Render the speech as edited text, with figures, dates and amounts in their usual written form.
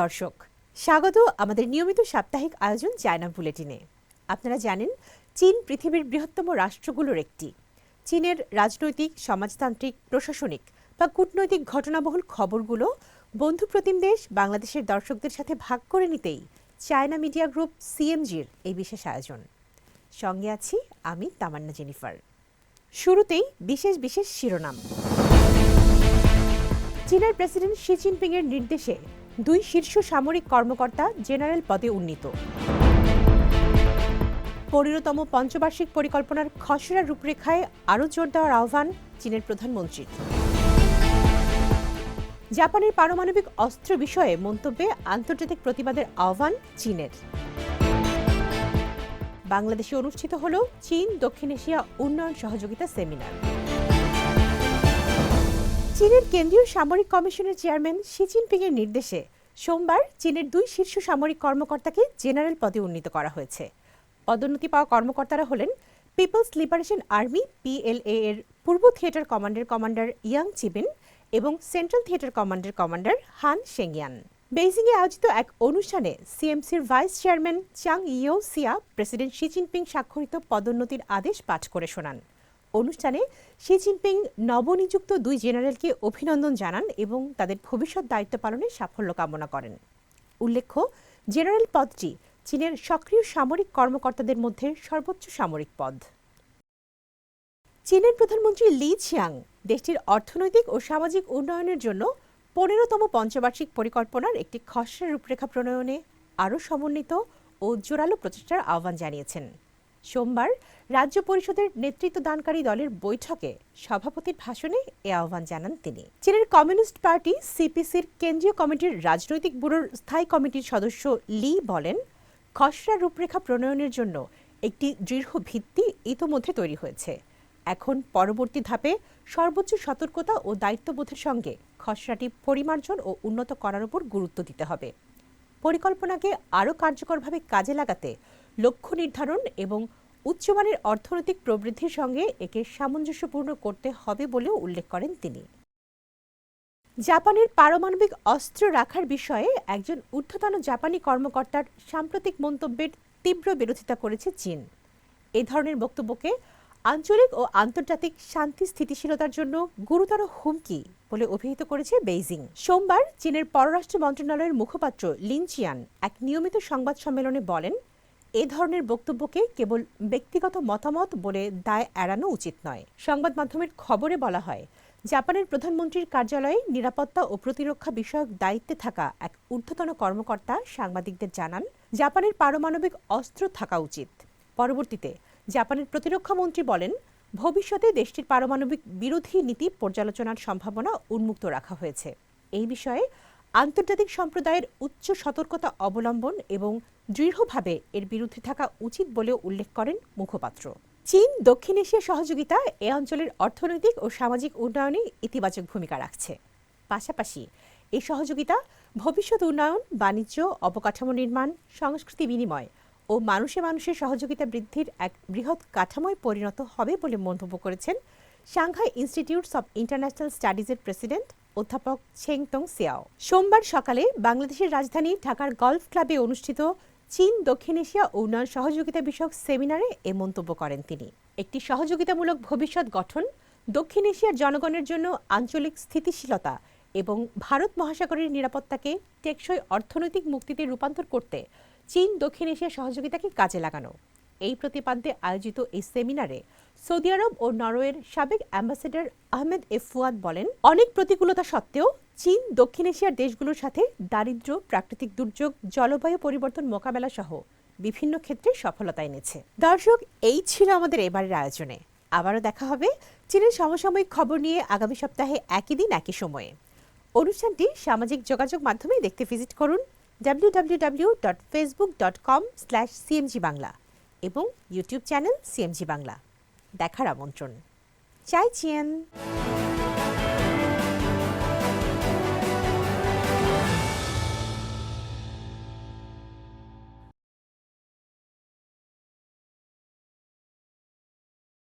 দর্শক, স্বাগত আমাদের নিয়মিত সাপ্তাহিক আয়োজন চায়না বুলেটিনে। আপনারা জানেন, চীন পৃথিবীর বৃহত্তম রাষ্ট্রগুলোর একটি। চীনের রাজনৈতিক, সমাজতান্ত্রিক, প্রশাসনিক বা কূটনৈতিক ঘটনাবহুল খবরগুলো বন্ধুপ্রতিম দেশ বাংলাদেশের দর্শকদের সাথে ভাগ করে নিতেই চায়না মিডিয়া গ্রুপ সিএমজির এই বিশেষ আয়োজন। সঙ্গে আছি আমি তামান্না জেনিফার। শুরুতেই বিশেষ বিশেষ শিরোনাম। চীনের প্রেসিডেন্ট শি জিনপিং এর নির্দেশে 2 শীর্ষ সামরিক কর্মকর্তা জেনারেল পদে উন্নীত। 15তম পঞ্চবার্ষিক পরিকল্পনার খসড়া রূপরেখায় আরও জোর দেওয়ার আহ্বান চীনের প্রধানমন্ত্রীর। জাপানের পারমাণবিক অস্ত্র বিষয়ে মন্তব্যে আন্তর্জাতিক প্রতিবাদের আহ্বান চীনের। বাংলাদেশে অনুষ্ঠিত হল চীন দক্ষিণ এশিয়া উন্নয়ন সহযোগিতা সেমিনার। চীনের কেন্দ্রীয় সামরিক কমিশনের চেয়ারম্যান শি জিনপিং এর নির্দেশে সোমবার চীনের 2 শীর্ষ সামরিক কর্মকর্তাকে জেনারেল পদে উন্নীত করা হয়েছে। পদোন্নতি পাওয়া কর্মকর্তারা হলেন পিপলস লিবারেশন আর্মি PLA এর পূর্ব থিয়েটার কমান্ডার ইয়াং চিবিন এবং সেন্ট্রাল থিয়েটার কমান্ডার হান শেংয়ান। বেইজিংয়ে আয়োজিত এক অনুষ্ঠানে সিএমসির ভাইস চেয়ারম্যান চাং ইও সিয়া প্রেসিডেন্ট শি জিনপিং স্বাক্ষরিত পদোন্নতির আদেশ পাঠ করে শোনান। অনুষ্ঠানে শি জিনপিং নবনিযুক্ত 2 জেনারেলকে অভিনন্দন জানান এবং তাদের ভবিষ্যৎ দায়িত্ব পালনে সাফল্য কামনা করেন। উল্লেখ্য, জেনারেল পদটি চীনের সক্রিয় সামরিক কর্মকর্তাদের মধ্যে সর্বোচ্চ সামরিক পদ। চীনের প্রধানমন্ত্রী লি ছিয়াং দেশটির অর্থনৈতিক ও সামাজিক উন্নয়নের জন্য 15তম পঞ্চবার্ষিক পরিকল্পনার একটি খসড়া রূপরেখা প্রণয়নে আরও সমন্বিত ও জোরালো প্রচেষ্টার আহ্বান জানিয়েছেন। সোমবার রাজ্য পরিষদের নেতৃত্বদানকারী দলের বৈঠকে সভাপতির ভাষণে এ আহ্বান জানান তিনি। চীনের কমিউনিস্ট পার্টি CPCর কেন্দ্রীয় কমিটির রাজনৈতিক ব্যুরোর স্থায়ী কমিটির সদস্য লি বলেন, খসড়া রূপরেখা প্রণয়নের জন্য একটি দৃঢ় ভিত্তি ইতোমধ্যে তৈরি হয়েছে। এখন পরবর্তী ধাপে সর্বোচ্চ সতর্কতা ও দায়িত্ববোধের সঙ্গে খসড়াটি পরিমার্জন ও উন্নত করার উপর গুরুত্ব দিতে হবে। পরিকল্পনাকে আরও কার্যকরভাবে কাজে লাগাতে লক্ষ্য নির্ধারণ এবং উচ্চমানের অর্থনৈতিক প্রবৃদ্ধির সঙ্গে একে সামঞ্জস্যপূর্ণ করতে হবে বলেও উল্লেখ করেন তিনি। জাপানের পারমাণবিক অস্ত্র রাখার বিষয়ে একজন ঊর্ধ্বতন জাপানি কর্মকর্তার সাম্প্রতিক মন্তব্যের তীব্র বিরোধিতা করেছে চীন। এ ধরনের বক্তব্যকে আঞ্চলিক ও আন্তর্জাতিক শান্তি স্থিতিশীলতার জন্য গুরুতর হুমকি বলে অভিহিত করেছে বেইজিং। সোমবার চীনের পররাষ্ট্র মন্ত্রণালয়ের মুখপাত্র লিন চিয়ান এক নিয়মিত সংবাদ সম্মেলনে বলেন, এ ধরনের বক্তব্যকে কেবল ব্যক্তিগত মতামত বলে দায় এড়ানো উচিত নয়। সংবাদ মাধ্যমের খবরে বলা হয়, জাপানের প্রধানমন্ত্রীর কার্যালয়ে নিরাপত্তা ও প্রতিরক্ষা বিষয়ক দায়িত্বে থাকা এক ঊর্ধ্বতন কর্মকর্তা সাংবাদিকদের জানান, জাপানের পারমাণবিক অস্ত্র থাকা উচিত। পরবর্তীতে জাপানের প্রতিরক্ষা মন্ত্রী বলেন, ভবিষ্যতে দেশটির পারমাণবিক বিরোধী নীতি পর্যালোচনার সম্ভাবনা উন্মুক্ত রাখা হয়েছে। এই বিষয়ে আন্তর্জাতিক সম্প্রদায়ের উচ্চ সতর্কতা অবলম্বন এবং দৃঢ়ভাবে এর বিরুদ্ধে থাকা উচিত বলেও উল্লেখ করেন মুখপাত্র। চীন দক্ষিণ এশিয়া সহযোগিতা এ অঞ্চলের অর্থনৈতিক ও সামাজিক উন্নয়নে ইতিবাচক ভূমিকা রাখছে। পাশাপাশি এই সহযোগিতা ভবিষ্যৎ উন্নয়ন, বাণিজ্য, অবকাঠামো নির্মাণ, সংস্কৃতি বিনিময় ও মানুষে সহযোগিতা বৃদ্ধির এক বৃহৎ কাঠামোয় পরিণত হবে বলে মন্তব্য করেছেন সাংহাই ইনস্টিটিউটস অব ইন্টারন্যাশনাল স্টাডিজের প্রেসিডেন্ট অধ্যাপক ছেংটং সিয়াও। সোমবার সকালে বাংলাদেশের রাজধানী ঢাকার গলফ ক্লাবে অনুষ্ঠিত চীন দক্ষিণ এশিয়া উন্নয়ন সহযোগিতা বিষয়ক সেমিনারে এ মন্তব্য করেন তিনি। একটি সহযোগিতামূলক ভবিষ্যৎ গঠন, দক্ষিণ এশিয়ার জনগণের জন্য আঞ্চলিক স্থিতিশীলতা এবং ভারত মহাসাগরের নিরাপত্তাকে টেকসই অর্থনৈতিক মুক্তিতে রূপান্তর করতে চীন দক্ষিণ এশিয়া সহযোগিতাকে কাজে লাগানো। এই প্রতিপাদ্যে আয়োজিত এই সেমিনারে সৌদি আরব ও নরওয়ের সাবেক অ্যাম্বাসেডর আহমেদ এফ ফুয়াদ বলেন, অনেক প্রতিকূলতা সত্ত্বেও চীন দক্ষিণ এশিয়ার দেশগুলোর সাথে দারিদ্র্য, প্রাকৃতিক দুর্যোগ, জলবায়ু পরিবর্তন মোকাবেলা সহ বিভিন্ন ক্ষেত্রে সফলতা এনেছে। দর্শক, এই ছিল আমাদের এবারের আয়োজনে। আবারও দেখা হবে চীনের সমসাময়িক খবর নিয়ে আগামী সপ্তাহে একই দিন একই সময়ে। অনুষ্ঠানটি সামাজিক যোগাযোগ মাধ্যমে দেখতে ভিজিট করুন www.facebook.com/cmg বাংলা এবং ইউটিউব চ্যানেল CMG বাংলা। দেখার আমন্ত্রণ। চাই চিয়েন।